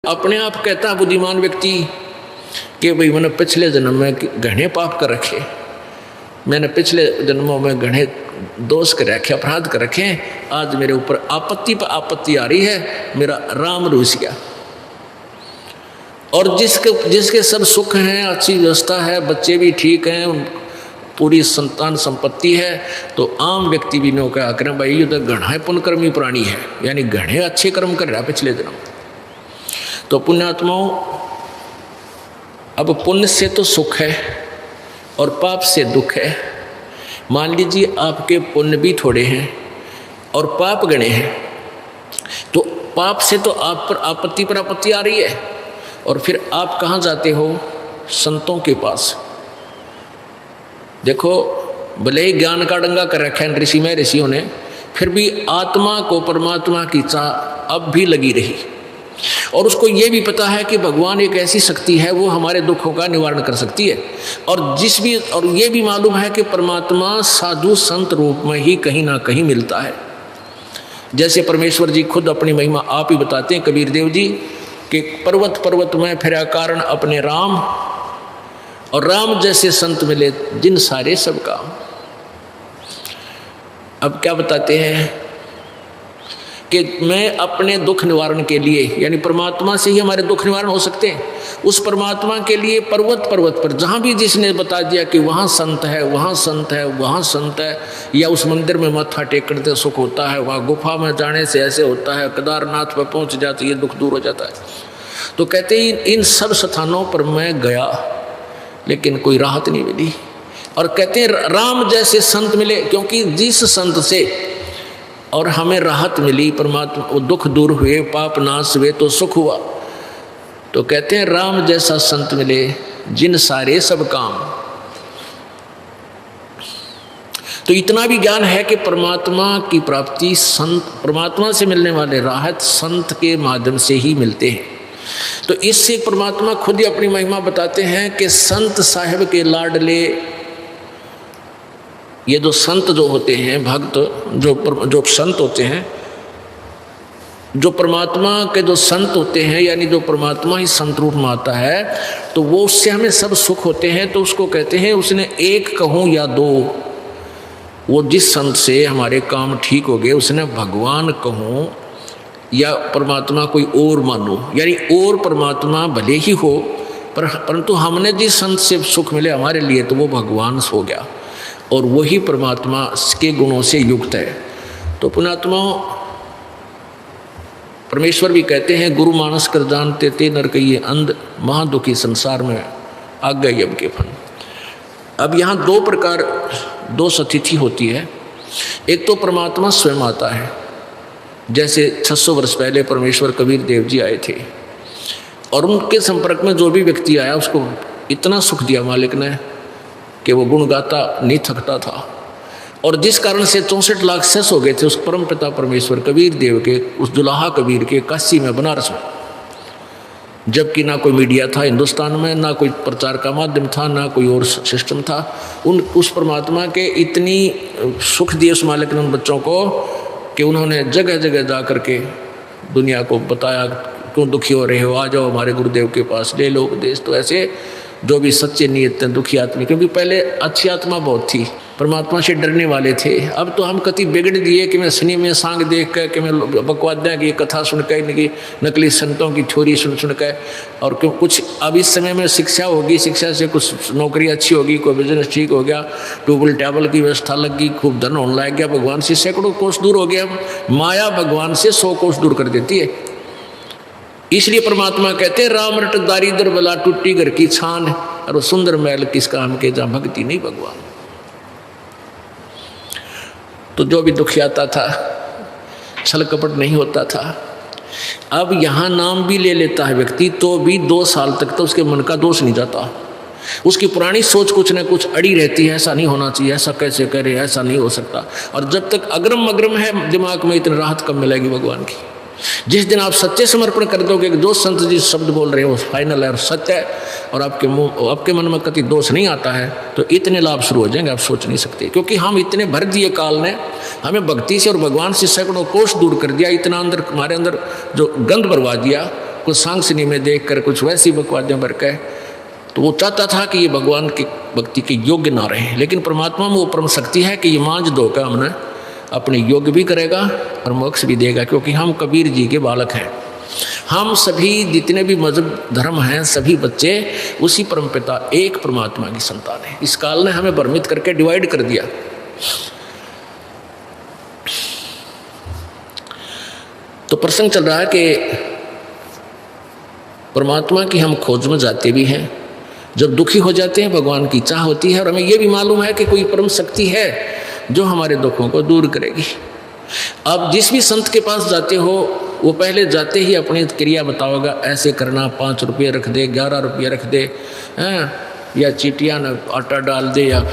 अपने आप कहता बुद्धिमान व्यक्ति कि भाई मैंने पिछले जन्म में घने पाप कर रखे, मैंने पिछले जन्मों में घने दोष कर रखे, अपराध कर रखे, आज मेरे ऊपर आपत्ति पर आपत्ति आ रही है, मेरा राम रूस गया। और जिसके सब सुख हैं, अच्छी व्यवस्था है, बच्चे भी ठीक हैं, पूरी संतान संपत्ति है, तो आम व्यक्ति भी नो क्या करें भाई, ये तो घना पुण्यकर्मी प्राणी है, यानी घने अच्छे कर्म कर रहा है पिछले जन्म। तो पुण्यात्माओं, अब पुण्य से तो सुख है और पाप से दुख है। मान लीजिए आपके पुण्य भी थोड़े हैं और पाप गणे हैं, तो पाप से तो आप पर आपत्ति आ रही है, और फिर आप कहाँ जाते हो? संतों के पास। देखो, भले ही ज्ञान का डंगा कर रखा है ऋषियों ने, फिर भी आत्मा को परमात्मा की चाह अब भी लगी रही, और उसको ये भी पता है कि भगवान एक ऐसी शक्ति है, वो हमारे दुखों का निवारण कर सकती है। और ये भी मालूम है कि परमात्मा साधु संत रूप में ही कहीं ना कहीं मिलता है। जैसे परमेश्वर जी खुद अपनी महिमा आप ही बताते हैं, कबीर देव जी, कि पर्वत पर्वत में फिरा कारण अपने राम, और राम जैसे संत मिले जिन सारे सब काम। अब क्या बताते हैं कि मैं अपने दुख निवारण के लिए, यानी परमात्मा से ही हमारे दुख निवारण हो सकते हैं, उस परमात्मा के लिए पर्वत पर्वत पर जहाँ भी जिसने बता दिया कि वहाँ संत है, वहाँ संत है, वहाँ संत है, या उस मंदिर में माथा टेकने से सुख होता है, वहाँ गुफा में जाने से ऐसे होता है, केदारनाथ पर पहुँच जाते ये दुख दूर हो जाता है। तो कहते हैं इन सब स्थानों पर मैं गया लेकिन कोई राहत नहीं मिली। और कहते हैं राम जैसे संत मिले, क्योंकि जिस संत से और हमें राहत मिली, परमात्मा वो दुख दूर हुए, पाप नाश हुए, तो सुख हुआ। तो कहते हैं राम जैसा संत मिले जिन सारे सब काम। तो इतना भी ज्ञान है कि परमात्मा की प्राप्ति संत, परमात्मा से मिलने वाले राहत संत के माध्यम से ही मिलते हैं। तो इससे परमात्मा खुद ही अपनी महिमा बताते हैं कि संत साहिब के लाडले, ये जो संत जो होते हैं, भक्त जो संत होते हैं, जो परमात्मा के जो संत होते हैं, यानी जो परमात्मा ही संत रूप में आता है, तो वो उससे हमें सब सुख होते हैं। तो उसको कहते हैं, उसने एक कहूँ या दो, वो जिस संत से हमारे काम ठीक हो गए, उसने भगवान कहूँ या परमात्मा कोई और मानो, यानी और परमात्मा भले ही हो, परंतु हमने जिस संत से सुख मिले हमारे लिए, तो वो भगवान हो गया, और वही परमात्मा के गुणों से युक्त है। तो पुण्यात्माओं, परमेश्वर भी कहते हैं, गुरु मानस कर जानते ते नर कहिए अंध, महादुखी संसार में आ गए अब के फन। अब यहाँ दो प्रकार, दो सतिथि होती है। एक तो परमात्मा स्वयं आता है, जैसे 600 वर्ष पहले परमेश्वर कबीर देव जी आए थे, और उनके संपर्क में जो भी व्यक्ति आया उसको इतना सुख दिया मालिक ने कि वो गुण गाता नहीं थकता था। और जिस कारण से 64 लाख सेस हो गए थे उस परम पिता परमेश्वर कबीर देव के, उस दुल्हा कबीर के, काशी में, बनारस में, जबकि ना कोई मीडिया था हिंदुस्तान में, ना कोई प्रचार का माध्यम था, ना कोई और सिस्टम था। उस परमात्मा के इतनी सुख दिए उस मालिक ने उन बच्चों को कि उन्होंने जगह जगह जा कर के दुनिया को बताया, क्यों दुखी हो रहे हो, आ जाओ हमारे गुरुदेव के पास, ले लो उपदेश। तो ऐसे जो भी सच्चे नियत दुखी आत्मा, क्योंकि पहले अच्छी आत्मा बहुत थी, परमात्मा से डरने वाले थे। अब तो हम कति बिगड़ दिए कि मैं सिनेमा में सांग देख कर, कि मैं बकवादियाँ की कथा सुन कर, इनकी नकली संतों की थ्योरी सुन कर, और क्यों कुछ अब इस समय में शिक्षा होगी, शिक्षा से कुछ नौकरी अच्छी होगी, कोई बिजनेस ठीक हो गया, ट्यूबल टैबल की व्यवस्था लग गई, खूब धन होने लग गया, भगवान से सैकड़ों कोस दूर हो गया। माया भगवान से 100 कोस दूर कर देती है। इसलिए परमात्मा कहते हैं, राम रट दारिद्र बला टूटी घर की छान, और सुंदर महल किस काम के जहाँ भक्ति नहीं भगवान। तो जो भी दुखी आता था, छल कपट नहीं होता था। अब यहाँ नाम भी ले लेता है व्यक्ति, तो भी 2 साल तक तो उसके मन का दोष नहीं जाता। उसकी पुरानी सोच कुछ न कुछ अड़ी रहती है, ऐसा नहीं होना चाहिए, ऐसा कैसे करे, ऐसा नहीं हो सकता। और जब तक अग्रम अग्रम है दिमाग में, इतनी राहत कब मिलेगी भगवान की। जिस दिन आप सच्चे समर्पण कर दोगे कि जो संत जी शब्द बोल रहे हैं वो फाइनल है और सत्य है, और आपके मन में कति दोष नहीं आता है, तो इतने लाभ शुरू हो जाएंगे आप सोच नहीं सकते। क्योंकि हम इतने भर दिए, काल ने हमें भक्ति से और भगवान से सैकड़ों कोष दूर कर दिया, इतना अंदर हमारे अंदर जो गंध भरवा दिया कुछ सांसनी में देखकर कुछ वैसी बकवादें भर के, तो वो चाहता था कि ये भगवान की भक्ति के योग्य ना रहे। लेकिन परमात्मा में वो परम शक्ति है कि ये मांझ धोकर हमने अपने योग्य भी करेगा और मोक्ष भी देगा, क्योंकि हम कबीर जी के बालक हैं। हम सभी जितने भी मजहब धर्म हैं, सभी बच्चे उसी परमपिता एक परमात्मा की संतान है। इस काल ने हमें भ्रमित करके डिवाइड कर दिया। तो प्रसंग चल रहा है कि परमात्मा की हम खोज में जाते भी हैं, जब दुखी हो जाते हैं भगवान की चाह होती है, और हमें यह भी मालूम है कि कोई परम शक्ति है जो हमारे दुखों को दूर करेगी। अब जिस भी संत के पास जाते हो, वो पहले जाते ही अपनी क्रिया बताओगा, ऐसे करना, 5 रुपये रख दे, 11 रुपये रख दे, या चीटियाँ न आटा डाल दे, या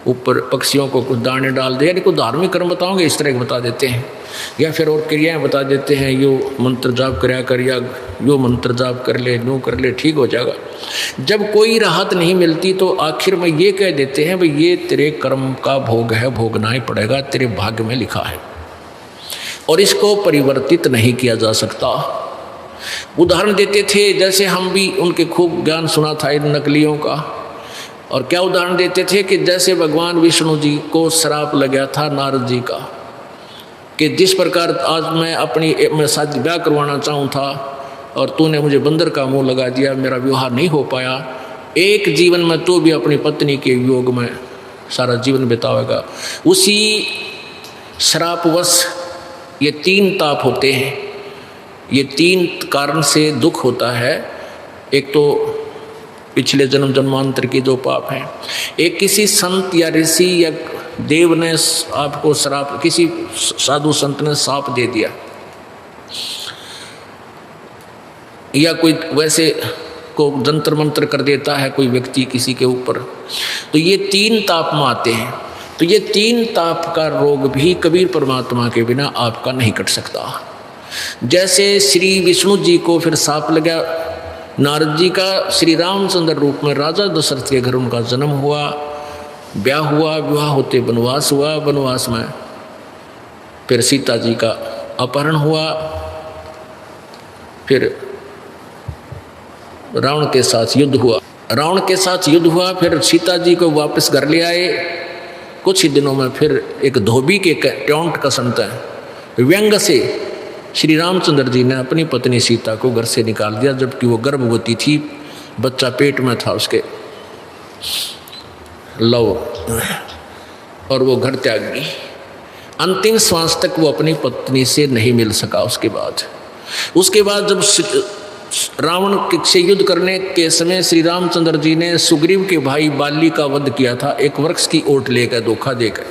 ऊपर पक्षियों को कुछ दाने डाल दे, यानी कुछ धार्मिक कर्म बताओगे इस तरह के बता देते हैं। या फिर और क्रियाएं बता देते हैं, यो मंत्र जाप कराया कर, या यो मंत्र जाप कर ले, नो कर ले, ठीक हो जाएगा। जब कोई राहत नहीं मिलती तो आखिर में ये कह देते हैं, भाई ये तेरे कर्म का भोग है, भोगना ही पड़ेगा, तेरे भाग्य में लिखा है और इसको परिवर्तित नहीं किया जा सकता। उदाहरण देते थे, जैसे हम भी उनके खूब ज्ञान सुना था इन नकलियों का। और क्या उदाहरण देते थे कि जैसे भगवान विष्णु जी को श्राप लगा था नारद जी का, कि जिस प्रकार आज मैं शादी ब्याह करवाना चाहूँ था और तूने मुझे बंदर का मुंह लगा दिया, मेरा विवाह नहीं हो पाया, एक जीवन में तू भी अपनी पत्नी के योग में सारा जीवन बितावेगा। उसी श्रापवश ये 3 ताप होते हैं, ये 3 कारण से दुख होता है। एक तो पिछले जन्म जन्मांतर की जो पाप है, एक किसी संत या ऋषि या देव ने आपको श्राप, किसी साधु संत ने श्राप दे दिया, या कोई वैसे को जंतर मंत्र कर देता है कोई व्यक्ति किसी के ऊपर, तो ये 3 ताप में आते हैं। तो ये 3 ताप का रोग भी कबीर परमात्मा के बिना आपका नहीं कट सकता। जैसे श्री विष्णु जी को फिर श्राप लगा नारद जी का, श्री रामचंद्र रूप में राजा दशरथ के घर उनका जन्म हुआ, ब्याह हुआ, विवाह होते वनवास हुआ, वनवास में फिर सीता जी का अपहरण हुआ, फिर रावण के साथ युद्ध हुआ, फिर सीता जी को वापस घर ले आए। कुछ ही दिनों में फिर एक धोबी के टोंट का संत है व्यंग से श्री रामचंद्र जी ने अपनी पत्नी सीता को घर से निकाल दिया, जबकि वो गर्भवती थी, बच्चा पेट में था उसके, लव, और वो घर त्याग गई। अंतिम श्वास तक वो अपनी पत्नी से नहीं मिल सका। उसके बाद जब रावण से युद्ध करने के समय श्री रामचंद्र जी ने सुग्रीव के भाई बाली का वध किया था, एक वृक्ष की ओट लेकर, धोखा देकर।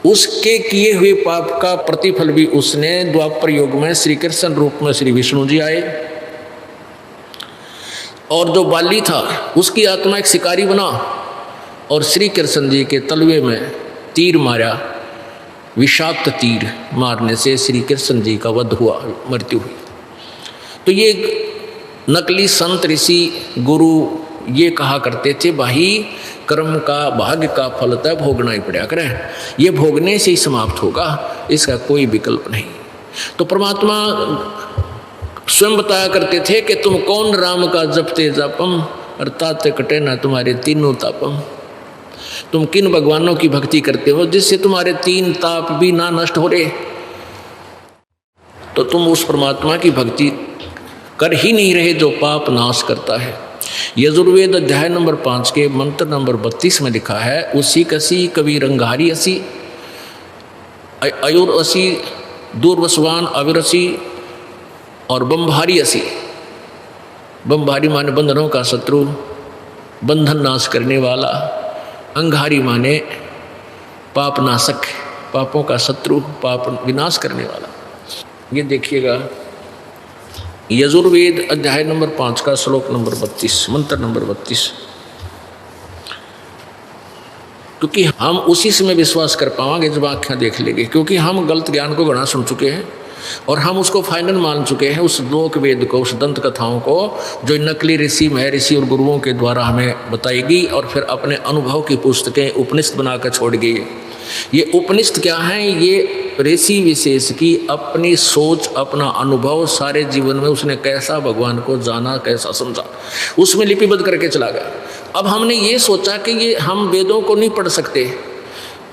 उसके किए हुए पाप का प्रतिफल भी उसने द्वापर युग में श्री कृष्ण रूप में श्री विष्णु जी आए, और जो बाली था उसकी आत्मा एक शिकारी बना और श्री कृष्ण जी के तलवे में तीर मारा, विषाक्त तीर मारने से श्री कृष्ण जी का वध हुआ, मृत्यु हुई। तो ये नकली संत ऋषि गुरु ये कहा करते थे, भाई कर्म का भाग्य का फल तय भोगना ही पड़ा करे, ये भोगने से ही समाप्त होगा, इसका कोई विकल्प नहीं। तो परमात्मा स्वयं बताया करते थे कि तुम कौन राम का जपते जापम, अर्थात कटे ना तुम्हारे 3 तापम। तुम किन भगवानों की भक्ति करते हो जिससे तुम्हारे 3 ताप भी ना नष्ट हो रहे, तो तुम उस परमात्मा की भक्ति कर ही नहीं रहे जो पाप नाश करता है। यजुर्वेद अध्याय नंबर 5 के मंत्र नंबर 32 में लिखा है, उसी कसी कबीर अंगारी असी, अयुर असी, दूरवसवान अविरसी और बम्भारी असी। बम्भारी माने बंधनों का शत्रु, बंधन नाश करने वाला, अंगारी माने पाप नाशक, पापों का शत्रु, पाप विनाश करने वाला। ये देखिएगा यजुर्वेद अध्याय नंबर 5 का श्लोक नंबर 32, मंत्र नंबर 32। क्योंकि हम उसी समय विश्वास कर पाएंगे जब आँखें देख लेंगे, क्योंकि हम गलत ज्ञान को घना सुन चुके हैं और हम उसको फाइनल मान चुके हैं, उस लोक वेद को, उस दंत कथाओं को जो नकली ऋषि महर्षि और गुरुओं के द्वारा हमें बताएगी, और फिर अपने अनुभव की पुस्तकें उपनिषद बनाकर छोड़ गई। ये उपनिषद क्या है? ये ऋषि विशेष की अपनी सोच, अपना अनुभव, सारे जीवन में उसने कैसा भगवान को जाना, कैसा समझा, उसमें लिपिबद्ध करके चला गया। अब हमने ये सोचा कि ये हम वेदों को नहीं पढ़ सकते,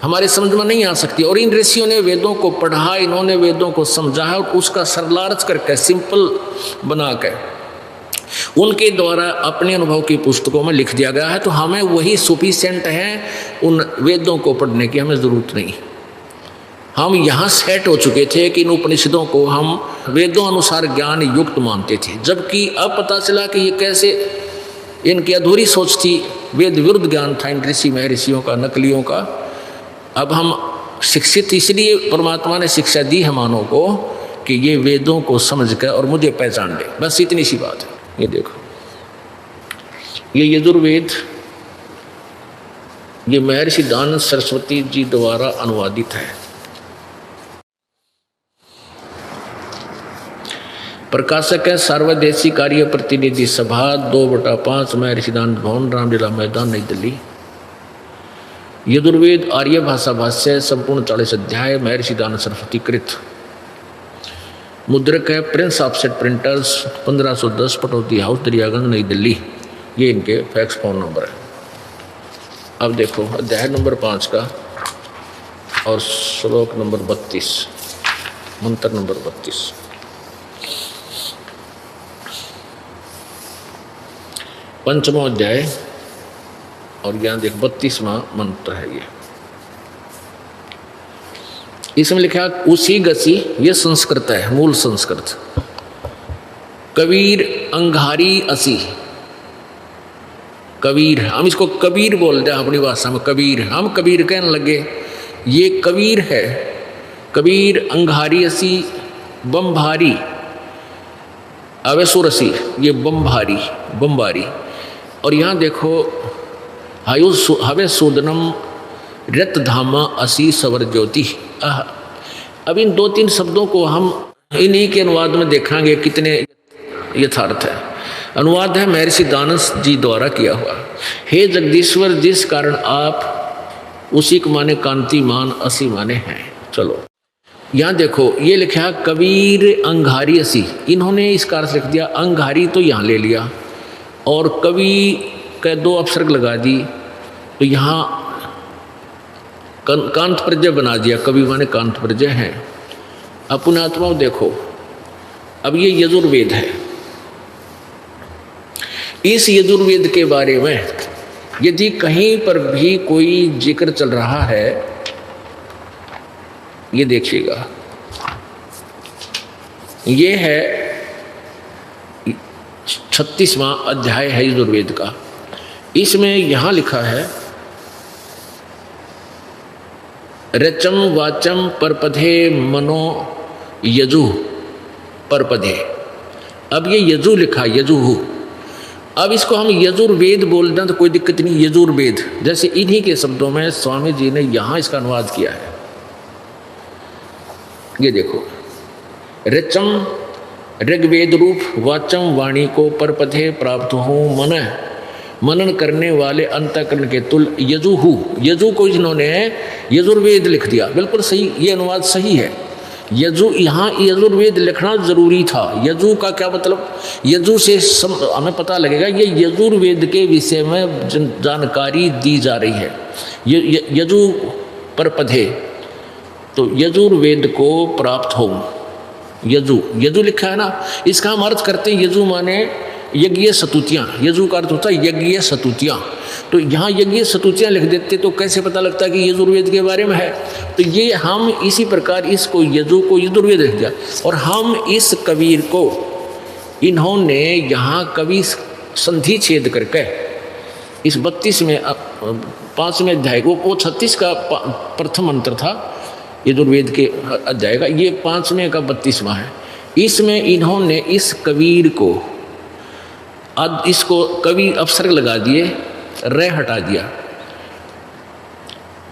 हमारे समझ में नहीं आ सकती, और इन ऋषियों ने वेदों को पढ़ा, इन्होंने वेदों को समझा है और उसका सरलार्थ करके, सिंपल बना कर उनके द्वारा अपने अनुभव की पुस्तकों में लिख दिया गया है। तो हमें वही सफिशिएंट है, उन वेदों को पढ़ने की हमें ज़रूरत नहीं। हम यहाँ सेट हो चुके थे कि इन उपनिषदों को हम वेदों अनुसार ज्ञान युक्त मानते थे, जबकि अब पता चला कि ये कैसे, इनकी अधूरी सोच थी, वेद विरुद्ध ज्ञान था इन ऋषि महर्षियों का, नकलियों का। अब हम शिक्षित, इसलिए परमात्मा ने शिक्षा दी है मानव को कि ये वेदों को समझ कर और मुझे पहचान ले, बस इतनी सी बात है। ये देखो, ये यजुर्वेद, ये महर्षि दयानंद सरस्वती जी द्वारा अनुवादित है। प्रकाशक है सर्वदेशी कार्य प्रतिनिधि सभा 2/5 महर्षि दयानंद भवन, रामलीला मैदान, नई दिल्ली। यजुर्वेद आर्य भाषा भाष्य संपूर्ण 40 अध्याय, महर्षि दयानंद सरस्वती कृत। मुद्रक है prince offset printers, 1510 Pataudi house, Daryaganj, New Delhi. ये इनके फैक्स फोन नंबर है। अब देखो अध्याय नंबर 5 का और श्लोक नंबर 32, मंत्र नंबर 32। पंचमो अध्याय और यहाँ देख 32वां मंत्र है। ये इसमें लिखा उसी गसी, ये संस्कृत है, मूल संस्कृत। कबीर अंगारी असी, कबीर, हम इसको कबीर बोलते हैं अपनी भाषा में, कबीर, हम कबीर कहने लगे, ये कबीर है। कबीर अंगारी असी बम्भारी, अवेसुरसी, ये बम्भारी, बम्बारी। और यहाँ देखो हवे सूदनम रत धामा असी सवर ज्योति। अब इन 2-3 शब्दों को हम इन्हीं के अनुवाद में देखेंगे कितने यथार्थ है। अनुवाद है महर्षि दयानंद जी द्वारा किया हुआ। हे जगदीश्वर, जिस कारण आप उसी को माने कांतिमान, असी माने हैं। चलो यहाँ देखो, ये लिखा कबीर अंगारी असी, इन्होंने इस कार्य से लिख दिया, अंगारी तो यहाँ ले लिया और कवि का 2 अपसर्ग लगा दी, तो यहाँ कांत प्रजय बना दिया, कवि माने कांत प्रजय है। अपने आत्मा देखो, अब ये यजुर्वेद है। इस यजुर्वेद के बारे में यदि कहीं पर भी कोई जिक्र चल रहा है, ये देखिएगा, ये है 36वां अध्याय है यजुर्वेद का। इसमें यहां लिखा है रचम वाचम परपधे मनो यजु परपधे। अब ये यजु लिखा, यजुहु। अब इसको हम यजुर्वेद बोल दें तो कोई दिक्कत नहीं, यजुर्वेद, जैसे इन्हीं के शब्दों में स्वामी जी ने यहाँ इसका अनुवाद किया है। ये देखो, रचम ऋग्वेद रूप, वाचम वाणी को, परपधे प्राप्त हूँ मन, मनन करने वाले अंतःकरण के तुल, यजुहु, यजु को इन्होंने यजुर्वेद लिख दिया। बिल्कुल सही, ये अनुवाद सही है। यजु, यहाँ यजुर्वेद लिखना जरूरी था। यजु का क्या मतलब? यजु से हमें पता लगेगा ये यजुर्वेद के विषय में जानकारी दी जा रही है। यजु परपधे, तो यजुर्वेद को प्राप्त हो, यजु, यजु लिखा है ना, इसका हम अर्थ करते हैं यजु माने यज्ञ सतुतियाँ। यजु का अर्थ होता है यज्ञ सतुतियाँ। तो यहाँ यज्ञ सतुतियाँ लिख देते तो कैसे पता लगता है कि यजुर्वेद के बारे में है? तो ये हम इसी प्रकार इसको यजु को यजुर्वेद लिख दिया। और हम इस कबीर को इन्होंने यहाँ कवि संधि छेद करके इस 32वें 5वें अध्याय को, वो 36 का प्रथम मंत्र था यजुर्वेद के अध्याय का, ये 5वें का 32वां है। इसमें इन्होंने इस कबीर को, अब इसको कवि अपसर्ग लगा दिए, रे हटा दिया।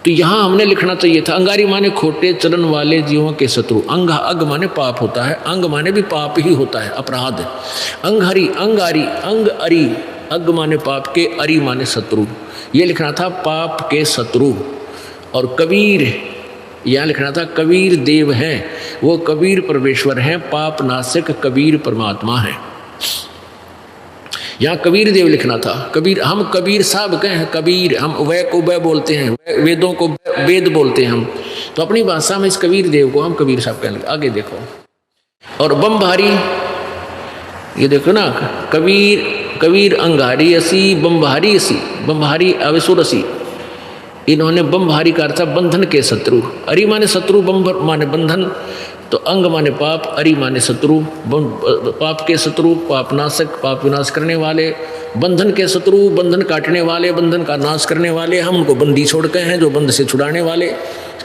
तो यहाँ हमने लिखना चाहिए था अंगारी माने खोटे चलन वाले जीवों के शत्रु। अंग, अग माने पाप होता है, अंग माने भी पाप ही होता है, अपराध। अंगहरी, अंगारी, अंग अरी, अग माने पाप के, अरी माने शत्रु। ये लिखना था पाप के शत्रु। और कबीर यहाँ लिखना था कबीर देव हैं, वो कबीर परमेश्वर हैं, पाप नाशक कबीर परमात्मा है। यहाँ कबीर देव लिखना था। कबीर, हम कबीर साहब कहें कबीर, हम वह को वह बोलते हैं, वेदों को वेद बोलते हैं हम, तो अपनी भाषा में इस कबीर देव को हम कबीर साहब कहने लगे। आगे देखो, और बमभारी, ये देखो ना, कबीर कबीर अंगारी असी बमभारी असी, बमभारी अवसुर असी। इन्होंने बमभारी का अर्थ बंधन के शत्रु। अरि माने शत्रु, बम माने बंधन, तो अंग माने पाप, अरि माने शत्रु, पाप के शत्रु, पाप नाशक, पाप विनाश करने वाले, बंधन के शत्रु, बंधन काटने वाले, बंधन का नाश करने वाले। हम उनको बंदी छोड़ के हैं, जो बंध से छुड़ाने वाले।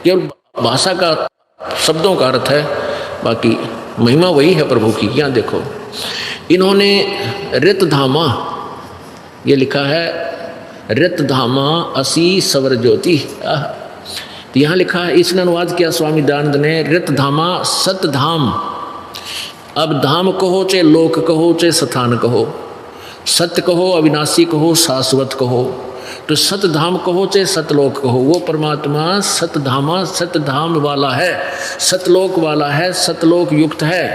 केवल भाषा का, शब्दों का अर्थ है, बाकी महिमा वही है प्रभु की। यहाँ देखो, इन्होंने रितधामा, ये लिखा है रितधामा असी सवर ज्योति। तो यहाँ लिखा है, इसने अनुवाद किया स्वामी दयानंद ने, रितधामा सतधाम। अब धाम कहो चाहे लोक कहो चाहे स्थान कहो, सत्य कहो, अविनाशी कहो, शाश्वत कहो, तो सतधाम कहो चाहे सतलोक कहो, वो परमात्मा सतधामा सतधाम वाला है, सतलोक वाला है, सतलोक युक्त है।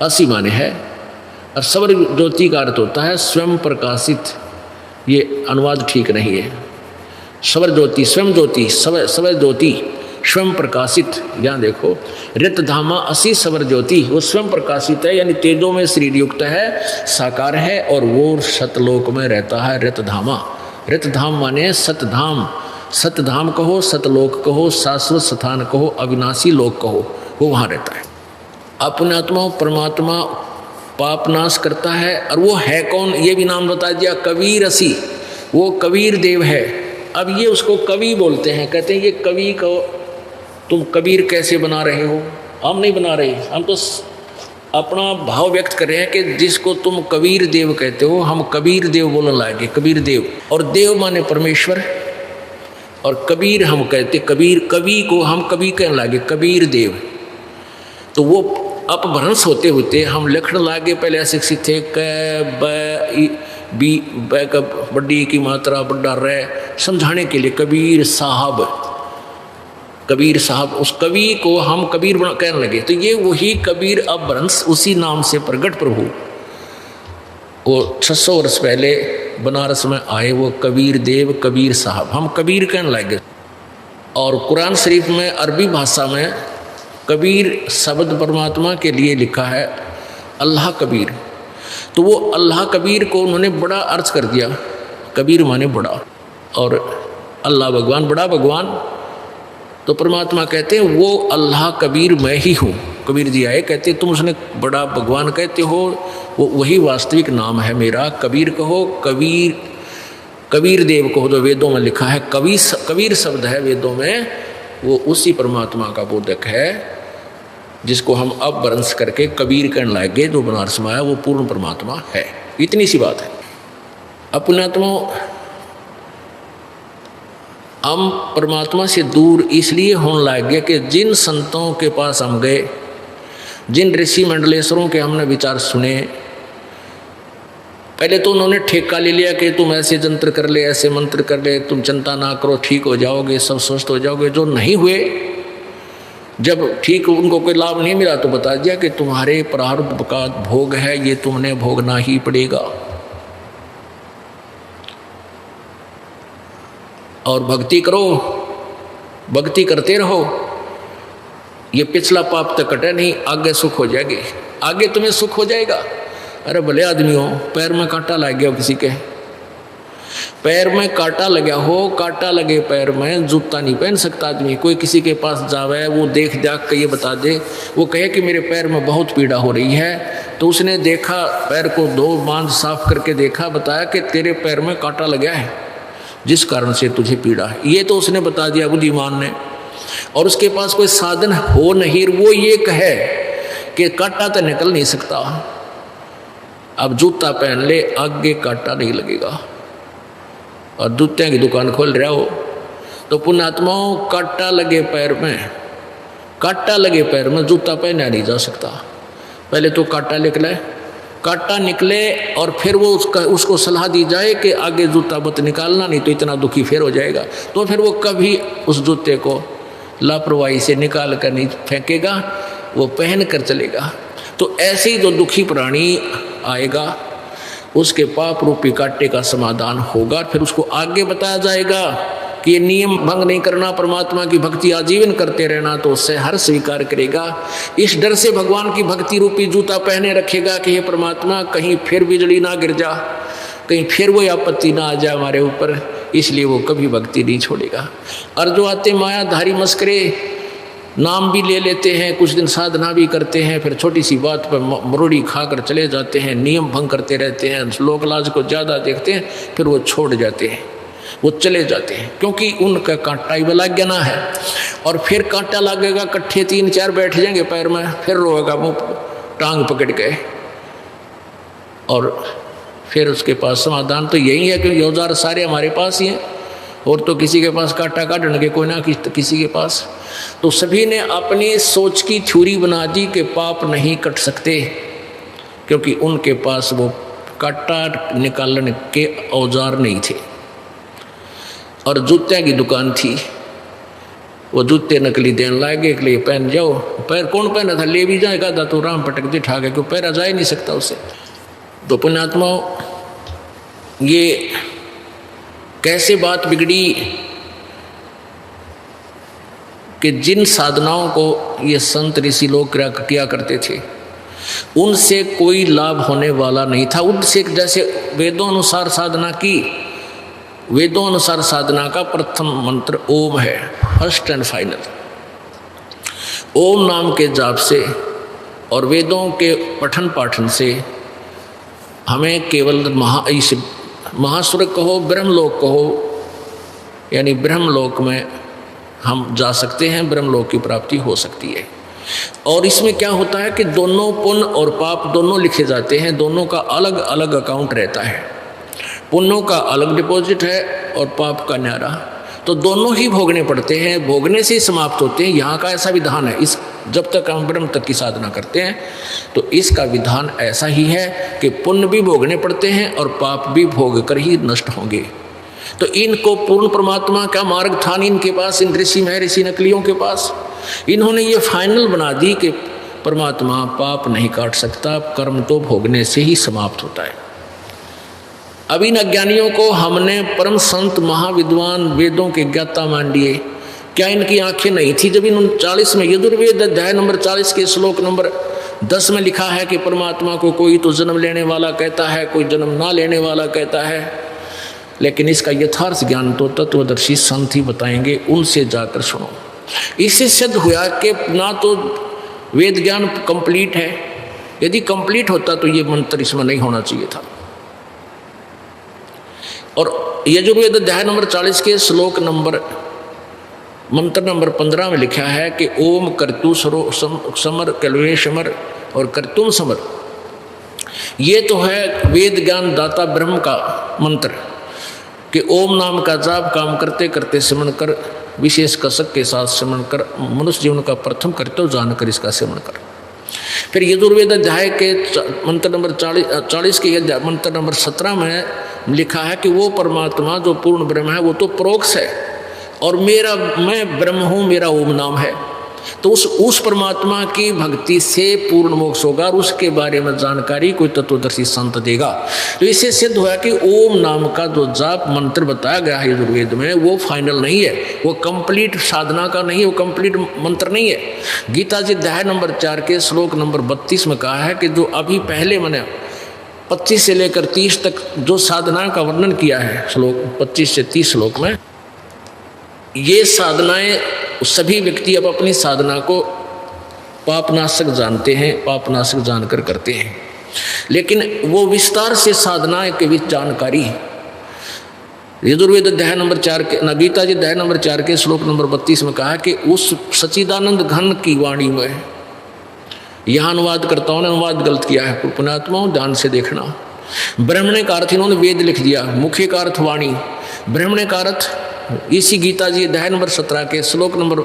असी माने है, और सवर ज्योति का अर्थ होता है स्वयं प्रकाशित। ये अनुवाद ठीक नहीं है। सवर ज्योति, स्वयं ज्योति, सवर ज्योति, स्वयं प्रकाशित। यहाँ देखो, रितधामा असी सवर ज्योति, वो स्वयं प्रकाशित है, यानी तेजों में शरीर युक्त है, साकार है, और वो सतलोक में रहता है। रितधामा, रितधाम माने सतधाम, सतधाम कहो, सतलोक कहो, शाश्वत स्थान कहो, अविनाशी लोक कहो, वो वहाँ रहता है। अपने आत्मा परमात्मा पाप नाश करता है, और वो है कौन, ये भी नाम बता दिया, कबीर असी, वो कबीर देव है। अब ये उसको कवि बोलते हैं, कहते हैं ये कवि को तुम कबीर कैसे बना रहे हो। हम नहीं बना रहे, हम तो अपना भाव व्यक्त कर रहे हैं कि जिसको तुम कबीर देव कहते हो, हम कबीर देव बोलने लागे, कबीर देव। और देव माने परमेश्वर, और कबीर हम कहते, कबीर कवि को हम कवि कहने लागे, कबीर देव। तो वो अपभ्रंश होते होते हम लिखने लागे, पहले अशिक्षित थे, क बी ब का बड्डी की मात्रा बड्डा रे, समझाने के लिए कबीर साहब, कबीर साहब, उस कवि को हम कबीर कहने लगे। तो ये वही कबीर अपभ्रंश, उसी नाम से प्रगट प्रभु, वो 600 वर्ष पहले बनारस में आए, वो कबीर देव, कबीर साहब, हम कबीर कहने लगे। और कुरान शरीफ में अरबी भाषा में कबीर शब्द परमात्मा के लिए लिखा है अल्लाह कबीर। तो वो अल्लाह कबीर को उन्होंने बड़ा अर्थ कर दिया, कबीर माने बड़ा, और अल्लाह भगवान, बड़ा भगवान। तो परमात्मा कहते हैं वो अल्लाह कबीर मैं ही हूँ। कबीर जी आए, कहते तुम उसने बड़ा भगवान कहते हो, वो वही वास्तविक नाम है मेरा। कबीर कहो, कबीर कबीर देव कहो, जो वेदों में लिखा है, कबीर शब्द है वेदों में, वो उसी परमात्मा का बोधक है, जिसको हम अब अपभ्रंश करके कबीर कहने लगे। जो बनारस में आया वो पूर्ण परमात्मा है। इतनी सी बात है। अपने आत्मा हम परमात्मा से दूर इसलिए होने लगे कि जिन संतों के पास हम गए, जिन ऋषि मंडलेश्वरों के हमने विचार सुने, पहले तो उन्होंने ठेका ले लिया कि तुम ऐसे जंत्र कर ले, ऐसे मंत्र कर ले, तुम चिंता ना करो, ठीक हो जाओगे, सब स्वस्थ हो जाओगे। जो नहीं हुए, जब ठीक उनको कोई लाभ नहीं मिला, तो बता दिया कि तुम्हारे प्रारब्ध का भोग है, ये तुमने भोगना ही पड़ेगा। और भक्ति करो, भक्ति करते रहो, ये पिछला पाप तक कटे नहीं, आगे सुख हो जाएगी, आगे तुम्हें सुख हो जाएगा। अरे भले आदमी हो, पैर में कांटा लग गया हो, किसी के पैर में कांटा लगा हो, कांटा लगे पैर में, जूता नहीं पहन सकता आदमी। कोई किसी के पास जावे, वो देख दाख के ये बता दे, वो कहे कि मेरे पैर में बहुत पीड़ा हो रही है, तो उसने देखा, पैर को दो बांध साफ करके देखा, बताया कि तेरे पैर में कांटा लगा है, जिस कारण से तुझे पीड़ा है। ये तो उसने बता दिया बुद्धिमान ने, और उसके पास कोई साधन हो नहीं, वो ये कहे कि कांटा तो निकल नहीं सकता, अब जूता पहन ले, आगे कांटा नहीं लगेगा। और जूते की दुकान खोल रहा हो, तो पुण्यात्माओं कांटा लगे पैर में, कांटा लगे पैर में, जूता पहना नहीं जा सकता। पहले तो कांटा निकले, कांटा निकले और फिर वो उसको सलाह दी जाए कि आगे जूता मत निकालना, नहीं तो इतना दुखी फिर हो जाएगा, तो फिर वो कभी उस जूते को लापरवाही से निकाल कर नहीं फेंकेगा, वो पहन कर चलेगा। तो ऐसे ही जो दुखी प्राणी आएगा उसके पाप रूपी कांटे का समाधान होगा। फिर उसको आगे बताया जाएगा कि ये नियम भंग नहीं करना, परमात्मा की भक्ति आजीवन करते रहना, तो उससे हर स्वीकार करेगा। इस डर से भगवान की भक्ति रूपी जूता पहने रखेगा कि हे परमात्मा कहीं फिर बिजली ना गिर जा, कहीं फिर वो आपत्ति ना आ जाए हमारे ऊपर, इसलिए वो कभी भक्ति नहीं छोड़ेगा। और जो आते मायाधारी मस्करे नाम भी ले लेते हैं, कुछ दिन साधना भी करते हैं, फिर छोटी सी बात पर मरोड़ी खाकर चले जाते हैं, नियम भंग करते रहते हैं, लोक लाज को ज़्यादा देखते हैं, फिर वो छोड़ जाते हैं, वो चले जाते हैं, क्योंकि उनका कांटा ही लग गया ना है। और फिर कांटा लगेगा, कट्ठे 3-4 बैठ जाएंगे पैर में, फिर रोएगा मुँह टांग पकड़ के, और फिर उसके पास समाधान तो यही है कि औजार सारे हमारे पास ही हैं, और तो किसी के पास कांटा काटने के कोई ना किसी के पास। तो सभी ने अपनी सोच की थ्योरी बना दी कि पाप नहीं कट सकते, क्योंकि उनके पास वो कांटा निकालने के औजार नहीं थे। और जूते की दुकान थी, वो जूते नकली देने लगे कि पहन जाओ। पैर कौन पहना था, ले भी जाएगा था तो राम पटक दे ठा के, क्यों पैरा जा ही नहीं सकता उसे। तो पुण्यात्माओं, ये कैसे बात बिगड़ी कि जिन साधनाओं को ये संत ऋषि लोग किया करते थे उनसे कोई लाभ होने वाला नहीं था। उनसे जैसे वेदों अनुसार साधना की, वेदों अनुसार साधना का प्रथम मंत्र ओम है, फर्स्ट एंड फाइनल। ओम नाम के जाप से और वेदों के पठन पाठन से हमें केवल महास्वर्ग कहो, ब्रह्मलोक कहो, यानी ब्रह्मलोक में हम जा सकते हैं, ब्रह्मलोक की प्राप्ति हो सकती है। और इसमें क्या होता है कि दोनों पुण्य और पाप दोनों लिखे जाते हैं, दोनों का अलग अलग अकाउंट रहता है। पुण्यों का अलग डिपॉजिट है और पाप का न्यारा, तो दोनों ही भोगने पड़ते हैं, भोगने से ही समाप्त होते हैं। यहाँ का ऐसा विधान है, इस जब तक हम ब्रह्म तक की साधना करते हैं तो इसका विधान ऐसा ही है कि पुण्य भी भोगने पड़ते हैं और पाप भी भोग कर ही नष्ट होंगे। तो इनको पूर्ण परमात्मा का मार्ग था नहीं इनके पास, इन ऋषि महर्षि नकलियों के पास। इन्होंने ये फाइनल बना दी कि परमात्मा पाप नहीं काट सकता, कर्म तो भोगने से ही समाप्त होता है। अब इन अज्ञानियों को हमने परम संत महाविद्वान वेदों के ज्ञाता मान लिए। क्या इनकी आंखें नहीं थी जब इन 40 में यजुर्वेद अध्याय नंबर 40 के श्लोक नंबर 10 में लिखा है कि परमात्मा को कोई तो जन्म लेने वाला कहता है, कोई जन्म ना लेने वाला कहता है। लेकिन इसका यथार्थ ज्ञान तो तत्वदर्शी संत ही बताएंगे, उनसे जाकर सुनो। इससे सिद्ध हुआ कि ना तो वेद ज्ञान कंप्लीट है, यदि कंप्लीट होता तो ये मंत्र इसमें नहीं होना चाहिए था। और यजुर्वेद अध्याय नंबर 40 के श्लोक नंबर मंत्र नंबर 15 में लिखा है कि ओम कर्तु समर कलवे समर और कर्तुम समर, ये तो है वेद ज्ञान दाता ब्रह्म का मंत्र कि ओम नाम का जाप काम करते करते सिमरण कर, विशेष कसक के साथ सिमरण कर, मनुष्य जीवन का प्रथम कर्तव्य जानकर इसका सिमरण कर। फिर यजुर्वेद अध्याय के मंत्र नंबर 40 के मंत्र नंबर 17 में लिखा है कि वो परमात्मा जो पूर्ण ब्रह्म है वो तो परोक्ष है और मैं ब्रह्म हूँ, मेरा ओम नाम है। तो उस परमात्मा की भक्ति से पूर्ण मोक्ष होगा और उसके बारे में जानकारी कोई तत्वदर्शी संत देगा। तो इससे सिद्ध हुआ कि ओम नाम का जो जाप मंत्र बताया गया है यजुर्वेद में वो फाइनल नहीं है, वो कंप्लीट साधना का नहीं है, वो कंप्लीट मंत्र नहीं है। गीता जी अध्याय नंबर 4 के श्लोक नंबर 32 में कहा है कि जो अभी पहले मैंने 25 से लेकर 30 तक जो साधना का वर्णन किया है, श्लोक 25 से 30 श्लोक में, ये साधनाएं सभी व्यक्ति अब अपनी साधना को पापनाशक जानते हैं, पापनाशक जानकर करते हैं, लेकिन वो विस्तार से साधना के बीच जानकारी यजुर्वेद अध्याय नंबर 4 के गीता जी अध्याय नंबर 4 के श्लोक नंबर 32 में कहा कि उस सच्चिदानंद घन की वाणी में, यहाँ अनुवादकर्ताओं ने अनुवाद गलत किया है, पुण्यात्माओं ध्यान से देखना। ब्रह्मणे का अर्थ इन्होंने वेद लिख दिया, मुख्य का अर्थ वाणी, ब्रह्मणे का अर्थ इसी गीता जी अध्याय नंबर 17 के श्लोक नंबर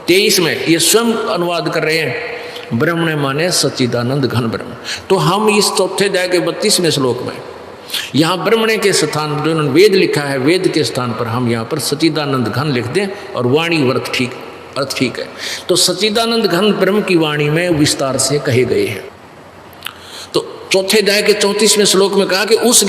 23 में ये स्वयं अनुवाद कर रहे हैं ब्रह्मणे माने सच्चिदानंद घन ब्रह्म। तो हम इस चौथे अध्याय के 32वें श्लोक में यहाँ ब्रह्मणे के स्थान जो उन्होंने वेद लिखा है, वेद के स्थान पर हम यहाँ पर सच्चिदानंद घन लिख दें और वाणी अर्थ ठीक है। तो सच्चिदानंद घन ब्रह्म की वाणी में विस्तार से कहे गए हैं। तो चौथे अध्याय के 34वें श्लोक में कहा कि उस